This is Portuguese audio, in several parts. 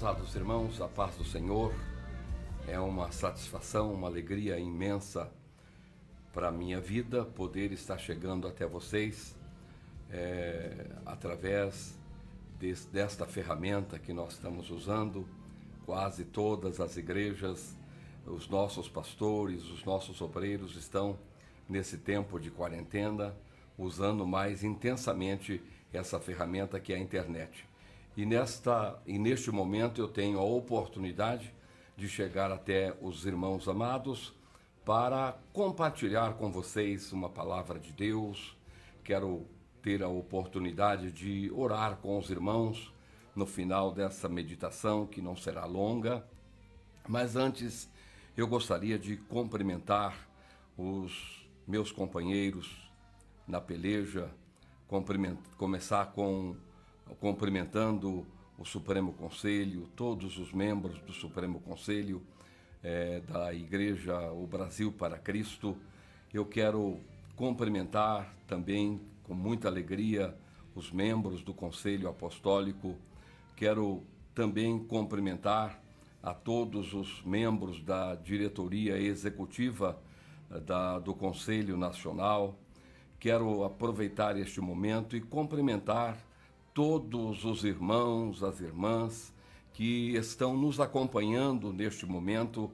Prezados irmãos, a paz do Senhor, é uma satisfação, uma alegria imensa para a minha vida poder estar chegando até vocês através desta ferramenta que nós estamos usando. Quase todas as igrejas, os nossos pastores, os nossos obreiros estão nesse tempo de quarentena usando mais intensamente essa ferramenta que é a internet. E neste momento eu tenho a oportunidade de chegar até os irmãos amados para compartilhar com vocês uma palavra de Deus. Quero ter a oportunidade de orar com os irmãos no final dessa meditação, que não será longa. Mas antes eu gostaria de cumprimentar os meus companheiros na peleja, começar cumprimentando o Supremo Conselho, todos os membros do Supremo Conselho da Igreja O Brasil para Cristo. Eu quero cumprimentar também com muita alegria os membros do Conselho Apostólico. Quero também cumprimentar a todos os membros da diretoria executiva do Conselho Nacional. Quero aproveitar este momento e cumprimentar todos os irmãos, as irmãs que estão nos acompanhando neste momento,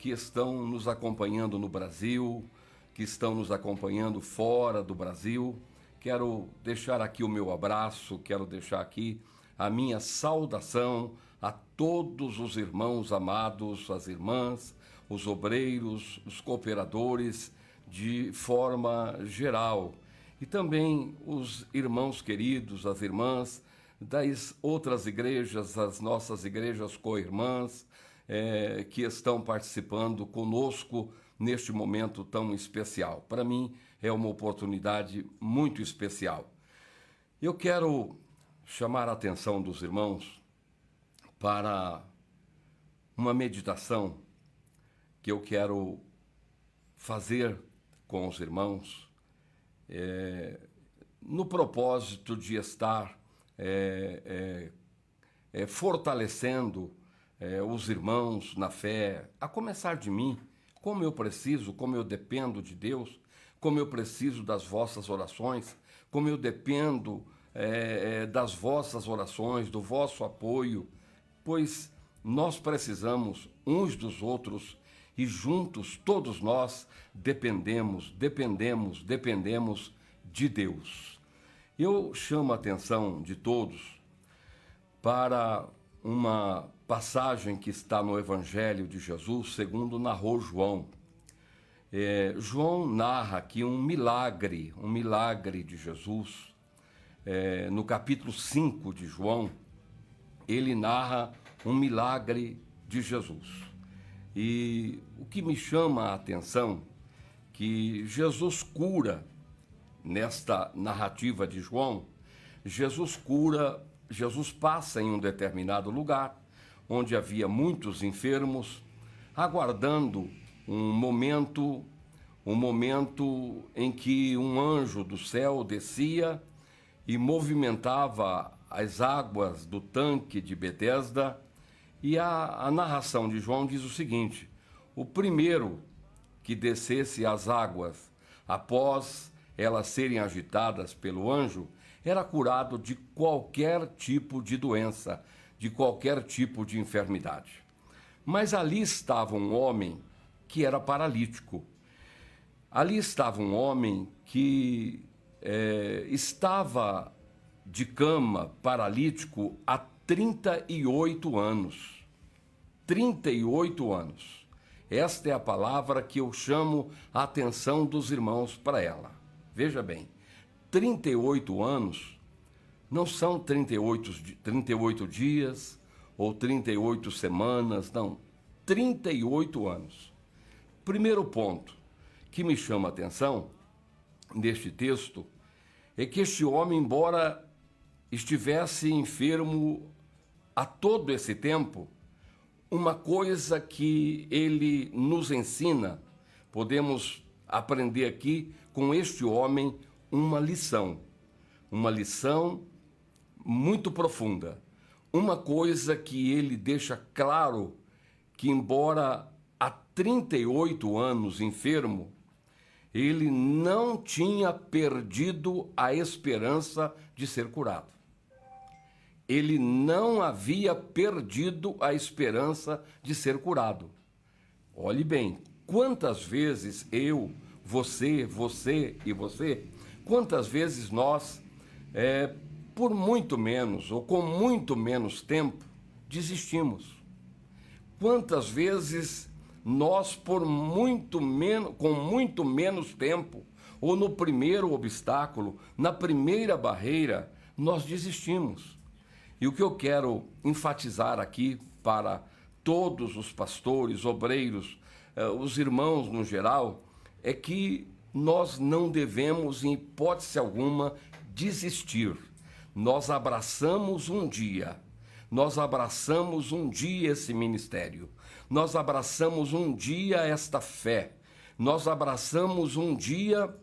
que estão nos acompanhando no Brasil, que estão nos acompanhando fora do Brasil. Quero deixar aqui o meu abraço, quero deixar aqui a minha saudação a todos os irmãos amados, as irmãs, os obreiros, os cooperadores de forma geral. E também os irmãos queridos, as irmãs das outras igrejas, as nossas igrejas co-irmãs, que estão participando conosco neste momento tão especial. Para mim é uma oportunidade muito especial. Eu quero chamar a atenção dos irmãos para uma meditação que eu quero fazer com os irmãos, no propósito de estar fortalecendo os irmãos na fé, a começar de mim, como eu dependo de Deus, como eu preciso das vossas orações, como eu dependo das vossas orações, do vosso apoio, pois nós precisamos uns dos outros e juntos todos nós dependemos de Deus. Eu chamo a atenção de todos para uma passagem que está no Evangelho de Jesus, segundo narrou João. João narra aqui um milagre de Jesus. No capítulo 5 de João, ele narra um milagre de Jesus. E o que me chama a atenção, que Jesus cura, nesta narrativa de João, Jesus passa em um determinado lugar, onde havia muitos enfermos, aguardando um momento em que um anjo do céu descia e movimentava as águas do tanque de Betesda. E a narração de João diz o seguinte: o primeiro que descesse as águas, após elas serem agitadas pelo anjo, era curado de qualquer tipo de doença, de qualquer tipo de enfermidade. Mas ali estava um homem que era paralítico. Ali estava um homem que estava de cama, paralítico, há 38 anos. 38 anos. Esta é a palavra que eu chamo a atenção dos irmãos para ela. Veja bem, 38 anos não são 38 dias ou 38 semanas, não. 38 anos. Primeiro ponto que me chama a atenção neste texto é que este homem, embora estivesse enfermo a todo esse tempo, uma coisa que ele nos ensina, podemos aprender aqui com este homem uma lição muito profunda, uma coisa que ele deixa claro, que embora há 38 anos enfermo, ele não tinha perdido a esperança de ser curado. Ele não havia perdido a esperança de ser curado. Olhe bem, quantas vezes eu, você e você, quantas vezes nós, por muito menos ou com muito menos tempo, desistimos. Quantas vezes nós, com muito menos tempo, ou no primeiro obstáculo, na primeira barreira, nós desistimos. E o que eu quero enfatizar aqui para todos os pastores, obreiros, os irmãos no geral, é que nós não devemos, em hipótese alguma, desistir. Nós abraçamos um dia esse ministério, nós abraçamos um dia esta fé, nós abraçamos um dia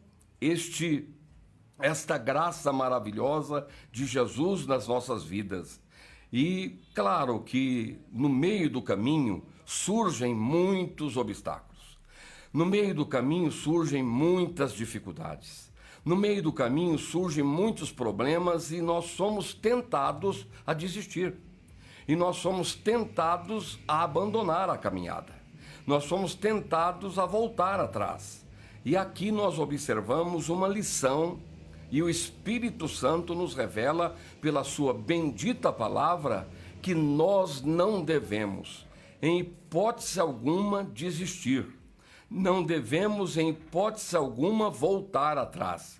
esta graça maravilhosa de Jesus nas nossas vidas. E claro que no meio do caminho surgem muitos obstáculos, no meio do caminho surgem muitas dificuldades, no meio do caminho surgem muitos problemas e nós somos tentados a desistir. E nós somos tentados a abandonar a caminhada. Nós somos tentados a voltar atrás. E aqui nós observamos uma lição e o Espírito Santo nos revela pela sua bendita palavra que nós não devemos, em hipótese alguma, desistir. Não devemos, em hipótese alguma, voltar atrás.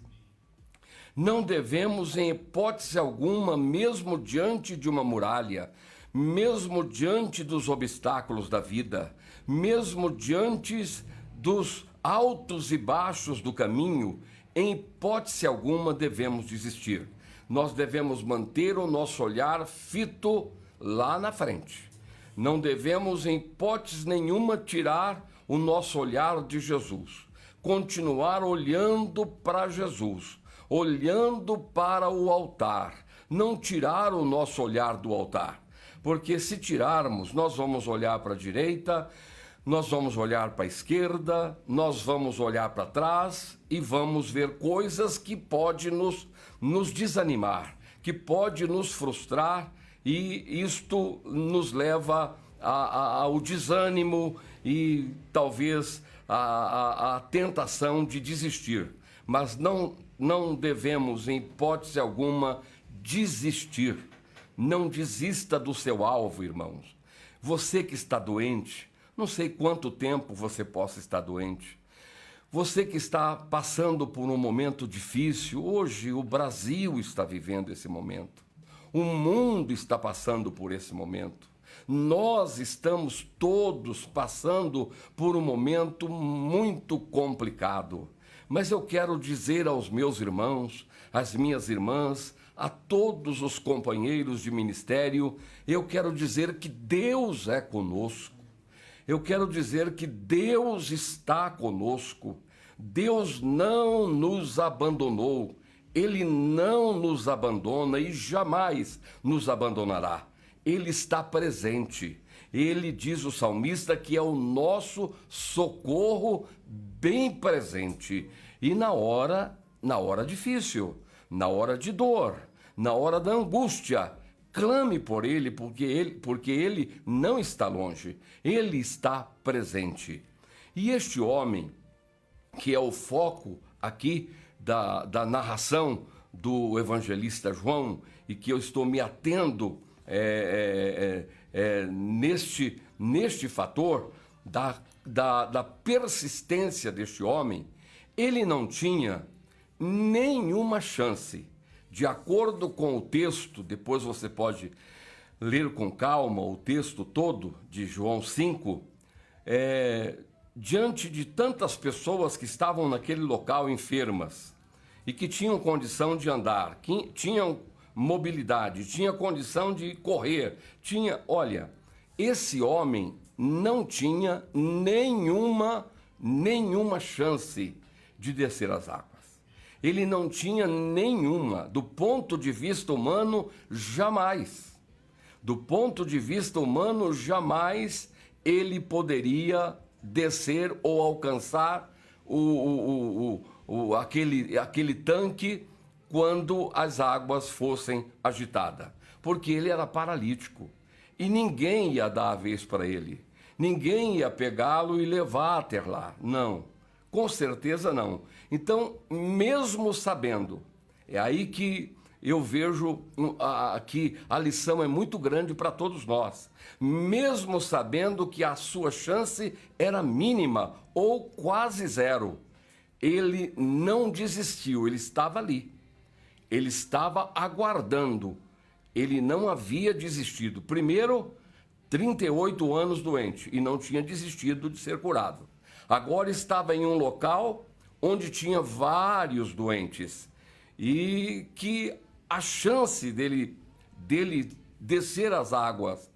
Não devemos, em hipótese alguma, mesmo diante de uma muralha, mesmo diante dos obstáculos da vida, mesmo diante dos altos e baixos do caminho, em hipótese alguma devemos desistir. Nós devemos manter o nosso olhar fito lá na frente. Não devemos, em hipótese nenhuma, tirar o nosso olhar de Jesus. Continuar olhando para Jesus, olhando para o altar. Não tirar o nosso olhar do altar. Porque se tirarmos, nós vamos olhar para a direita, nós vamos olhar para a esquerda, nós vamos olhar para trás e vamos ver coisas que podem nos desanimar, que pode nos frustrar, e isto nos leva ao desânimo e talvez à tentação de desistir. Mas não devemos, em hipótese alguma, desistir. Não desista do seu alvo, irmãos. Você que está doente, não sei quanto tempo você possa estar doente. Você que está passando por um momento difícil, hoje o Brasil está vivendo esse momento. O mundo está passando por esse momento. Nós estamos todos passando por um momento muito complicado. Mas eu quero dizer aos meus irmãos, às minhas irmãs, a todos os companheiros de ministério, eu quero dizer que Deus é conosco. Eu quero dizer que Deus está conosco. Deus não nos abandonou. Ele não nos abandona e jamais nos abandonará. Ele está presente. Ele, diz o salmista, que é o nosso socorro bem presente. E na hora difícil, na hora de dor, na hora da angústia, clame por Ele, porque Ele não está longe, Ele está presente. E este homem, que é o foco aqui da narração do evangelista João, e que eu estou me atendo neste fator da persistência deste homem, ele não tinha nenhuma chance. De acordo com o texto, depois você pode ler com calma o texto todo de João 5, diante de tantas pessoas que estavam naquele local enfermas e que tinham condição de andar, que tinham mobilidade, tinha condição de correr, olha, esse homem não tinha nenhuma chance de descer as águas. Ele não tinha nenhuma, do ponto de vista humano, jamais. Do ponto de vista humano, jamais ele poderia descer ou alcançar aquele tanque quando as águas fossem agitadas, porque ele era paralítico e ninguém ia dar a vez para ele, ninguém ia pegá-lo e levar até lá, não, com certeza não. Então, mesmo sabendo, é aí que eu vejo que a lição é muito grande para todos nós, mesmo sabendo que a sua chance era mínima ou quase zero, ele não desistiu, ele estava ali, ele estava aguardando, ele não havia desistido. Primeiro, 38 anos doente e não tinha desistido de ser curado. Agora estava em um local onde tinha vários doentes e que a chance dele descer as águas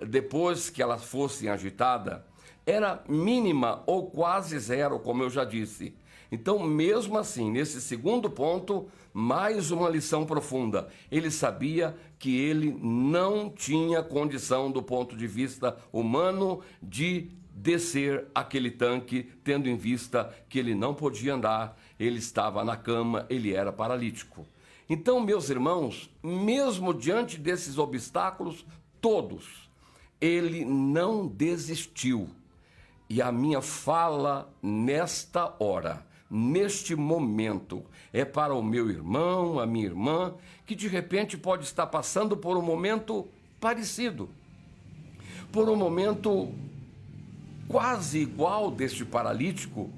depois que elas fossem agitadas era mínima ou quase zero, como eu já disse. Então, mesmo assim, nesse segundo ponto, mais uma lição profunda. Ele sabia que ele não tinha condição, do ponto de vista humano, de descer aquele tanque, tendo em vista que ele não podia andar, ele estava na cama, ele era paralítico. Então, meus irmãos, mesmo diante desses obstáculos todos, ele não desistiu. E a minha fala nesta hora, neste momento, é para o meu irmão, a minha irmã, que de repente pode estar passando por um momento parecido, por um momento quase igual deste paralítico,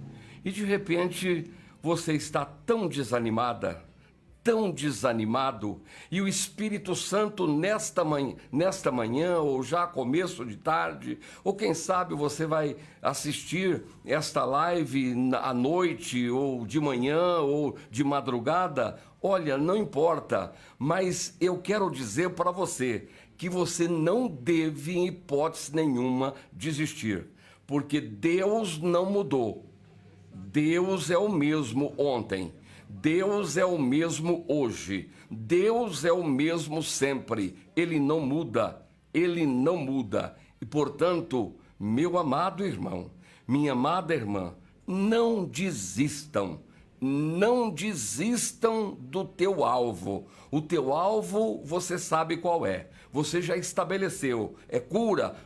e de repente você está tão desanimada, tão desanimado, e o Espírito Santo nesta manhã, ou já começo de tarde, ou quem sabe você vai assistir esta live à noite, ou de manhã, ou de madrugada, olha, não importa, mas eu quero dizer para você que você não deve, em hipótese nenhuma, desistir, porque Deus não mudou. Deus é o mesmo ontem, Deus é o mesmo hoje, Deus é o mesmo sempre, Ele não muda, Ele não muda. E, portanto, meu amado irmão, minha amada irmã, não desistam, não desistam do teu alvo. O teu alvo você sabe qual é, você já estabeleceu, é cura.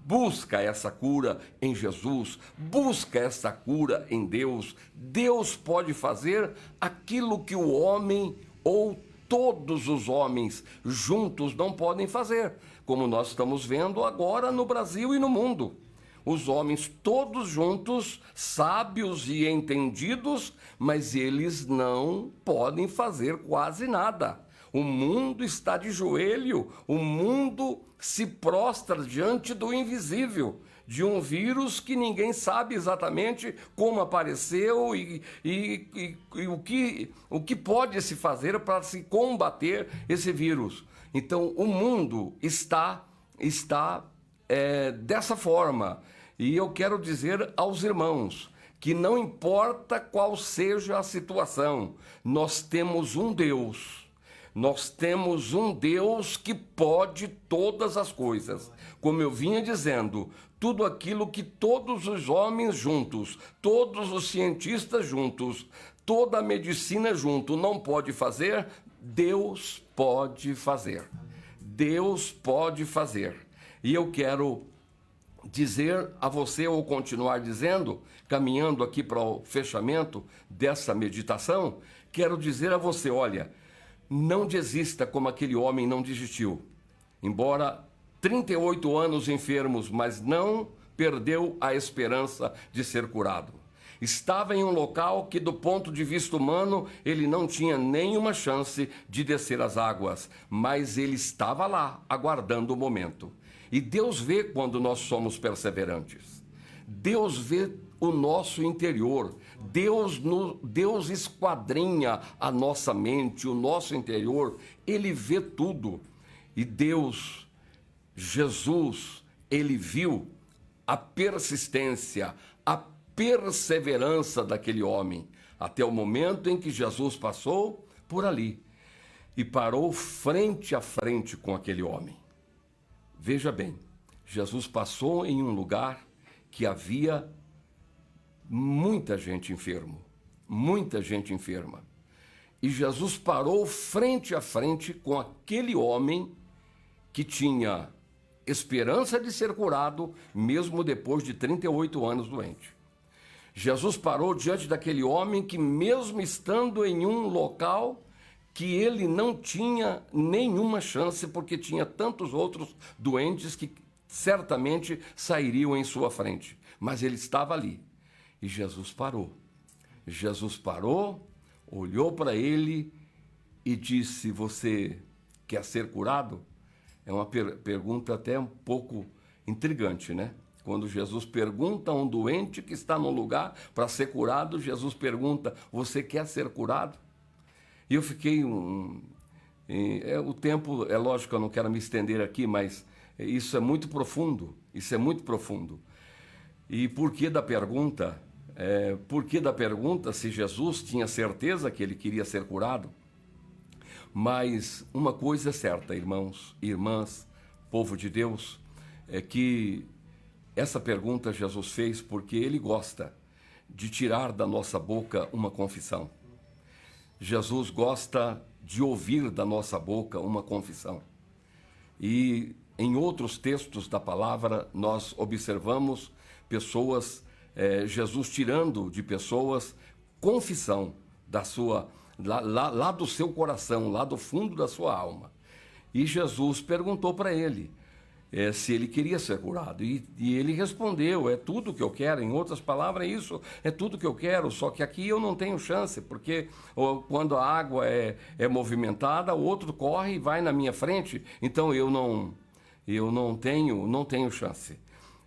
Busca essa cura em Jesus, busca essa cura em Deus. Deus pode fazer aquilo que o homem ou todos os homens juntos não podem fazer, como nós estamos vendo agora no Brasil e no mundo. Os homens todos juntos, sábios e entendidos, mas eles não podem fazer quase nada. O mundo está de joelho, o mundo se prostra diante do invisível, de um vírus que ninguém sabe exatamente como apareceu e o que pode se fazer para se combater esse vírus. Então, o mundo está dessa forma. E eu quero dizer aos irmãos que não importa qual seja a situação, nós temos um Deus. Nós temos um Deus que pode todas as coisas. Como eu vinha dizendo, tudo aquilo que todos os homens juntos, todos os cientistas juntos, toda a medicina junto não pode fazer, Deus pode fazer. Deus pode fazer. E eu quero dizer a você, ou continuar dizendo, caminhando aqui para o fechamento dessa meditação, quero dizer a você, olha, não desista como aquele homem não desistiu. Embora 38 anos enfermos, mas não perdeu a esperança de ser curado. Estava em um local que, do ponto de vista humano, ele não tinha nenhuma chance de descer as águas, mas ele estava lá, aguardando o momento. E Deus vê quando nós somos perseverantes. Deus vê o nosso interior. Deus esquadrinha a nossa mente, o nosso interior. Ele vê tudo. E Deus, Jesus, ele viu a persistência, a perseverança daquele homem, até o momento em que Jesus passou por ali e parou frente a frente com aquele homem. Veja bem, Jesus passou em um lugar que havia muita gente enferma. E Jesus parou frente a frente com aquele homem que tinha esperança de ser curado, mesmo depois de 38 anos doente. Jesus parou diante daquele homem que, mesmo estando em um local que ele não tinha nenhuma chance, porque tinha tantos outros doentes que certamente sairiam em sua frente. Mas ele estava ali. E Jesus parou. Jesus parou, olhou para ele e disse: você quer ser curado? É uma pergunta até um pouco intrigante, né? Quando Jesus pergunta a um doente que está num lugar para ser curado, Jesus pergunta: você quer ser curado? E eu fiquei o tempo, é lógico que eu não quero me estender aqui, mas isso é muito profundo, E por que da pergunta? Se Jesus tinha certeza que ele queria ser curado? Mas uma coisa é certa, irmãos e irmãs, povo de Deus, é que essa pergunta Jesus fez porque ele gosta de tirar da nossa boca uma confissão. Jesus gosta de ouvir da nossa boca uma confissão. E em outros textos da palavra nós observamos pessoas, Jesus tirando de pessoas confissão da sua lá do seu coração, lá do fundo da sua alma. E Jesus perguntou para ele se ele queria ser curado. E ele respondeu: é tudo que eu quero. Em outras palavras, isso é tudo que eu quero, só que aqui eu não tenho chance, porque quando a água é movimentada, o outro corre e vai na minha frente, então eu não tenho chance.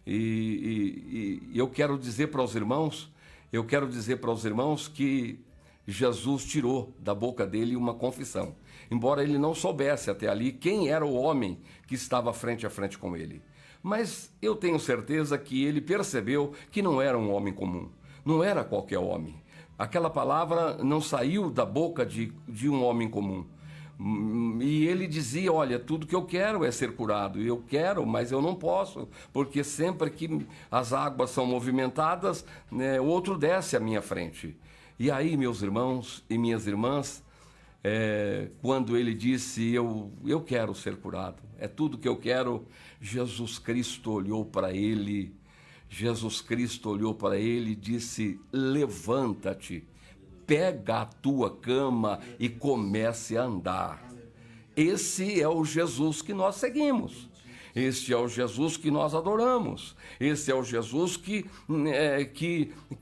E eu quero dizer para os irmãos, que Jesus tirou da boca dele uma confissão, embora ele não soubesse até ali quem era o homem que estava frente a frente com ele. Mas eu tenho certeza que ele percebeu que não era um homem comum, não era qualquer homem. Aquela palavra não saiu da boca de um homem comum. E ele dizia: olha, tudo que eu quero é ser curado. Eu quero, mas eu não posso, porque sempre que as águas são movimentadas, né, o outro desce à minha frente. E aí, meus irmãos e minhas irmãs, quando ele disse: eu quero ser curado, é tudo que eu quero, Jesus Cristo olhou para ele e disse: levanta-te, pega a tua cama e comece a andar. Esse é o Jesus que nós seguimos. Este é o Jesus que nós adoramos. Esse é o Jesus que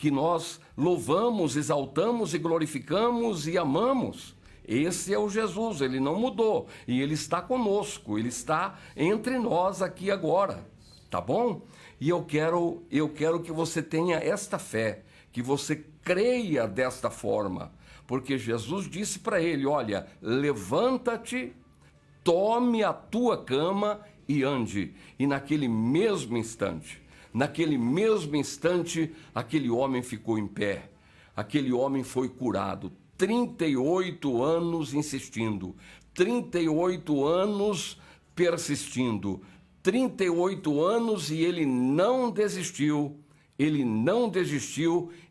nós louvamos, exaltamos e glorificamos e amamos. Esse é o Jesus, ele não mudou. E ele está conosco, ele está entre nós aqui agora. Tá bom? E eu quero que você tenha esta fé, que você creia desta forma. Porque Jesus disse para ele: olha, levanta-te, tome a tua cama e ande. E naquele mesmo instante, aquele homem ficou em pé. Aquele homem foi curado. 38 anos insistindo, 38 anos persistindo, 38 anos e ele não desistiu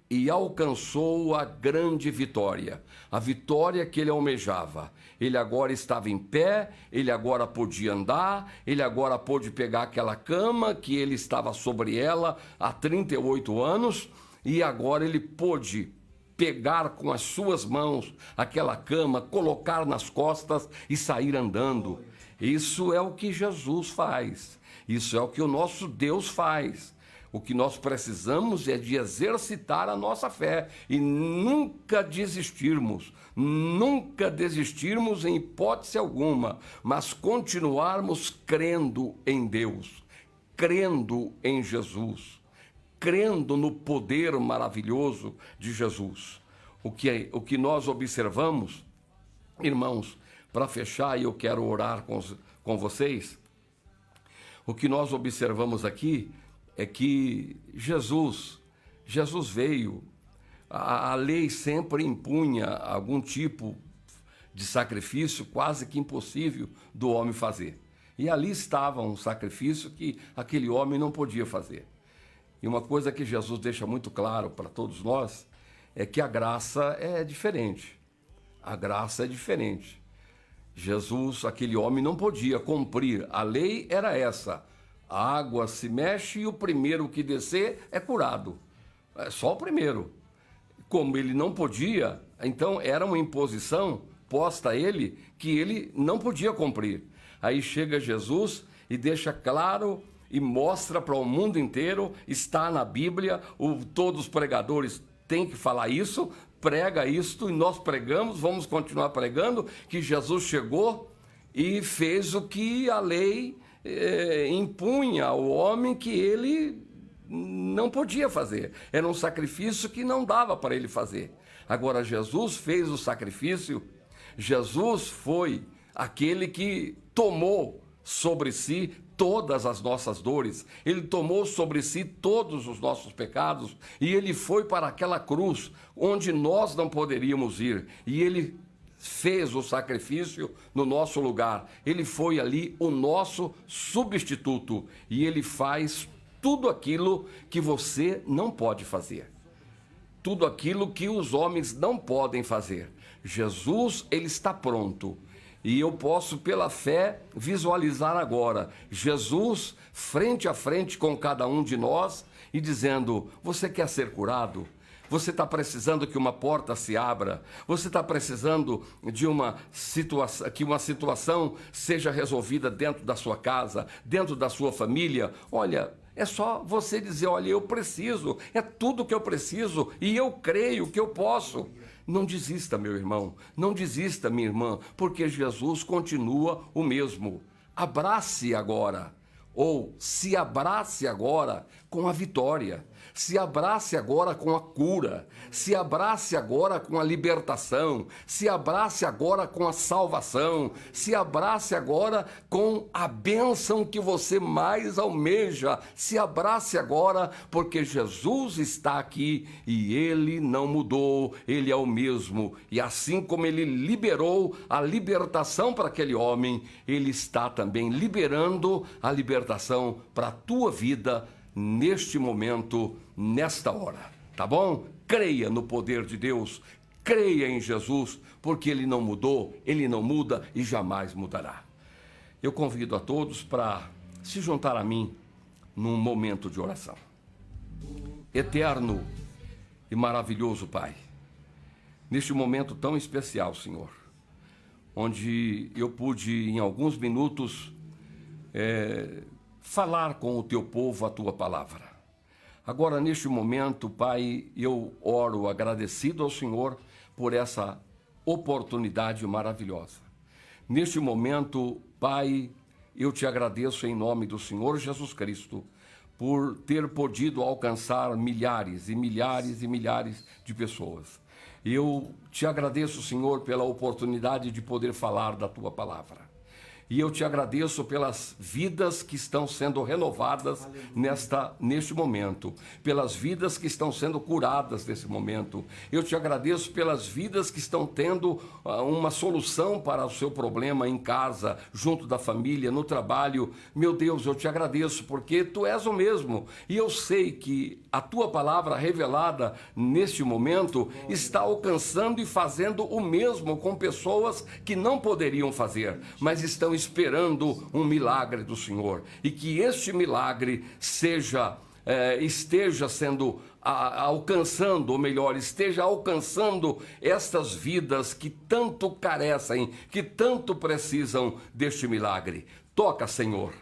e alcançou a grande vitória, a vitória que ele almejava. Ele agora estava em pé, ele agora podia andar, ele agora pôde pegar aquela cama que ele estava sobre ela há 38 anos, e agora ele pôde pegar com as suas mãos aquela cama, colocar nas costas e sair andando. Isso é o que Jesus faz, isso é o que o nosso Deus faz. O que nós precisamos é de exercitar a nossa fé e nunca desistirmos em hipótese alguma, mas continuarmos crendo em Deus, crendo em Jesus, crendo no poder maravilhoso de Jesus. O que nós observamos, irmãos, para fechar, e eu quero orar com vocês, o que nós observamos aqui é que Jesus veio, a lei sempre impunha algum tipo de sacrifício quase que impossível do homem fazer. E ali estava um sacrifício que aquele homem não podia fazer. E uma coisa que Jesus deixa muito claro para todos nós é que a graça é diferente. A graça é diferente. Jesus, aquele homem, não podia cumprir. A lei era essa: a água se mexe e o primeiro que descer é curado. É só o primeiro. Como ele não podia, então era uma imposição posta a ele que ele não podia cumprir. Aí chega Jesus e deixa claro e mostra para o mundo inteiro, está na Bíblia, todos os pregadores têm que falar isso, prega isto e nós pregamos, vamos continuar pregando, que Jesus chegou e fez o que a lei impunha ao homem que ele não podia fazer. Era um sacrifício que não dava para ele fazer. Agora Jesus fez o sacrifício, Jesus foi aquele que tomou sobre si todas as nossas dores, ele tomou sobre si todos os nossos pecados e ele foi para aquela cruz onde nós não poderíamos ir e ele fez o sacrifício no nosso lugar. Ele foi ali o nosso substituto e ele faz tudo aquilo que você não pode fazer, tudo aquilo que os homens não podem fazer. Jesus, ele está pronto. E eu posso, pela fé, visualizar agora Jesus frente a frente com cada um de nós e dizendo: você quer ser curado? Você está precisando que uma porta se abra? Você está precisando de que uma situação seja resolvida dentro da sua casa, dentro da sua família? Olha, é só você dizer: olha, eu preciso, é tudo que eu preciso e eu creio que eu posso. Não desista, meu irmão, não desista, minha irmã, porque Jesus continua o mesmo. Abrace agora, ou se abrace agora com a vitória. Se abrace agora com a cura, se abrace agora com a libertação, se abrace agora com a salvação, se abrace agora com a bênção que você mais almeja, se abrace agora, porque Jesus está aqui e ele não mudou, ele é o mesmo, e assim como ele liberou a libertação para aquele homem, ele está também liberando a libertação para a tua vida neste momento, nesta hora, tá bom? Creia no poder de Deus, creia em Jesus, porque ele não mudou, ele não muda e jamais mudará. Eu convido a todos para se juntar a mim num momento de oração. Eterno e maravilhoso Pai, neste momento tão especial, Senhor, onde eu pude em alguns minutos falar com o teu povo a tua palavra. Agora, neste momento, Pai, eu oro agradecido ao Senhor por essa oportunidade maravilhosa. Neste momento, Pai, eu te agradeço em nome do Senhor Jesus Cristo por ter podido alcançar milhares e milhares e milhares de pessoas. Eu te agradeço, Senhor, pela oportunidade de poder falar da tua palavra. E eu te agradeço pelas vidas que estão sendo renovadas neste momento, pelas vidas que estão sendo curadas nesse momento. Eu te agradeço pelas vidas que estão tendo uma solução para o seu problema em casa, junto da família, no trabalho. Meu Deus, eu te agradeço porque tu és o mesmo. E eu sei que a tua palavra revelada neste momento está alcançando e fazendo o mesmo com pessoas que não poderiam fazer, mas estão esperando um milagre do Senhor, e que este milagre esteja sendo alcançando, ou melhor, esteja alcançando estas vidas que tanto carecem, que tanto precisam deste milagre. Toca, Senhor,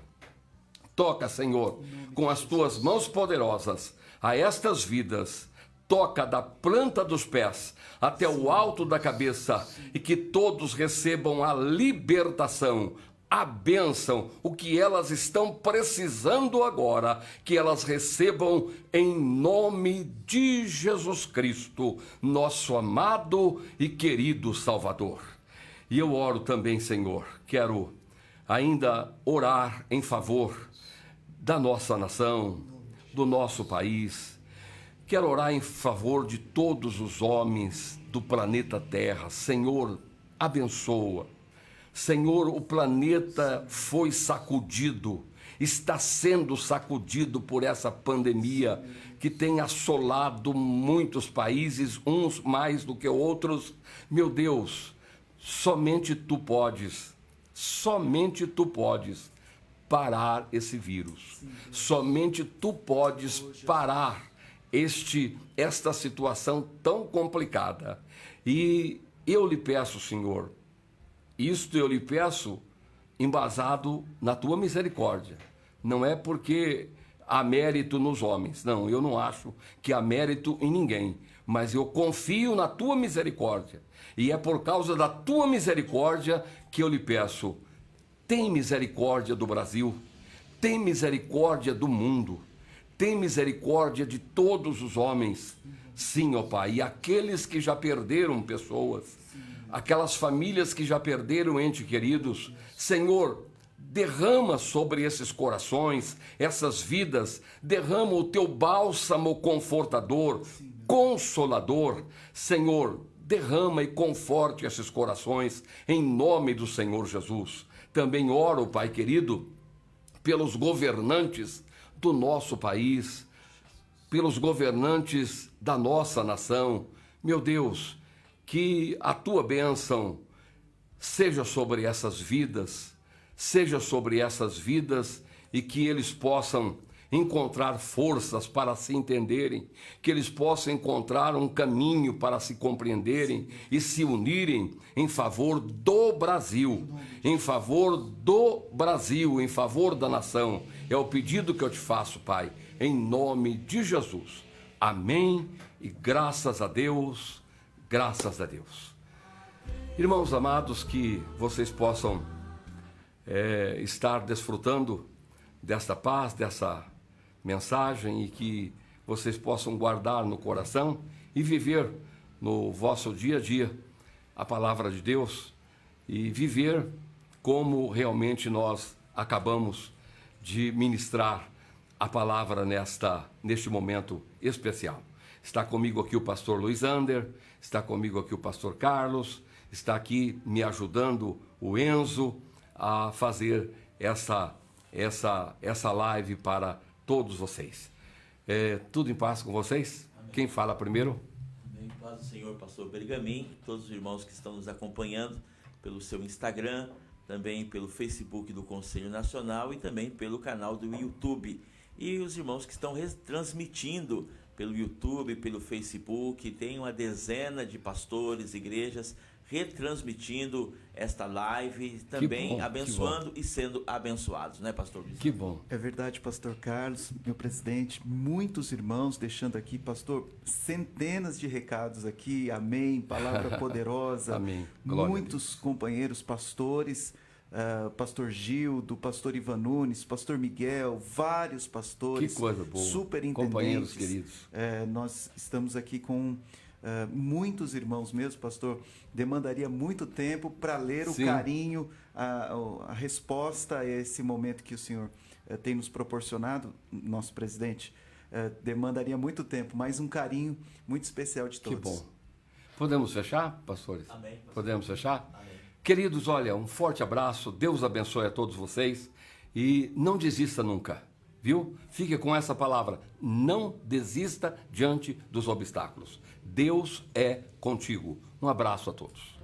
com as tuas mãos poderosas a estas vidas. Toca da planta dos pés até o alto da cabeça, e que todos recebam a libertação, a bênção, o que elas estão precisando agora, que elas recebam em nome de Jesus Cristo, nosso amado e querido Salvador. E eu oro também, Senhor, quero ainda orar em favor da nossa nação, do nosso país. Quero orar em favor de todos os homens do planeta Terra. Senhor, abençoa. Senhor, o planeta foi sacudido, está sendo sacudido por essa pandemia que tem assolado muitos países, uns mais do que outros. Meu Deus, somente tu podes parar esse vírus. Somente tu podes parar esta situação tão complicada. E eu lhe peço, Senhor, isto eu lhe peço embasado na tua misericórdia. Não é porque há mérito nos homens. Não, eu não acho que há mérito em ninguém. Mas eu confio na tua misericórdia. E é por causa da tua misericórdia que eu lhe peço, tem misericórdia do Brasil, tem misericórdia do mundo, tem misericórdia de todos os homens. Sim, ó Pai, e aqueles que já perderam pessoas, aquelas famílias que já perderam entes queridos, Senhor, derrama sobre esses corações, essas vidas, derrama o teu bálsamo confortador, consolador. Senhor, derrama e conforte esses corações, em nome do Senhor Jesus. Também oro, Pai querido, pelos governantes do nosso país, pelos governantes da nossa nação. Meu Deus, que a tua bênção seja sobre essas vidas, e que eles possam encontrar forças para se entenderem, que eles possam encontrar um caminho para se compreenderem e se unirem em favor do Brasil, em favor da nação. É o pedido que eu te faço, Pai, em nome de Jesus. Amém e graças a Deus, graças a Deus. Irmãos amados, que vocês possam estar desfrutando desta paz, dessa mensagem, e que vocês possam guardar no coração e viver no vosso dia a dia a palavra de Deus e viver como realmente nós acabamos de ministrar a palavra neste momento especial. Está comigo aqui o pastor Luiz Ander, está comigo aqui o pastor Carlos, está aqui me ajudando o Enzo a fazer essa live para todos vocês. Tudo em paz com vocês? Amém. Quem fala primeiro? Amém. Paz do Senhor, pastor Bergamin, todos os irmãos que estão nos acompanhando pelo seu Instagram, também pelo Facebook do Conselho Nacional e também pelo canal do YouTube. E os irmãos que estão retransmitindo pelo YouTube, pelo Facebook, tem uma dezena de pastores, igrejas retransmitindo esta live, também bom, abençoando e sendo abençoados, né, pastor Luiz? Que bom. É verdade, pastor Carlos, meu presidente, muitos irmãos deixando aqui, pastor, centenas de recados aqui, amém, palavra poderosa. Amém. Muitos companheiros pastores, pastor Gildo, pastor Ivan Nunes, pastor Miguel, vários pastores, que coisa boa. Superintendentes. Companheiros queridos. Nós estamos aqui com muitos irmãos mesmo, pastor. Demandaria muito tempo para ler o carinho, a resposta a esse momento que o senhor tem nos proporcionado, nosso presidente. Demandaria muito tempo, mas um carinho muito especial de todos. Que bom. Podemos fechar, pastores? Amém, pastor. Podemos fechar? Amém. Queridos, olha, um forte abraço, Deus abençoe a todos vocês e não desista nunca, viu? Fique com essa palavra, não desista diante dos obstáculos. Deus é contigo. Um abraço a todos.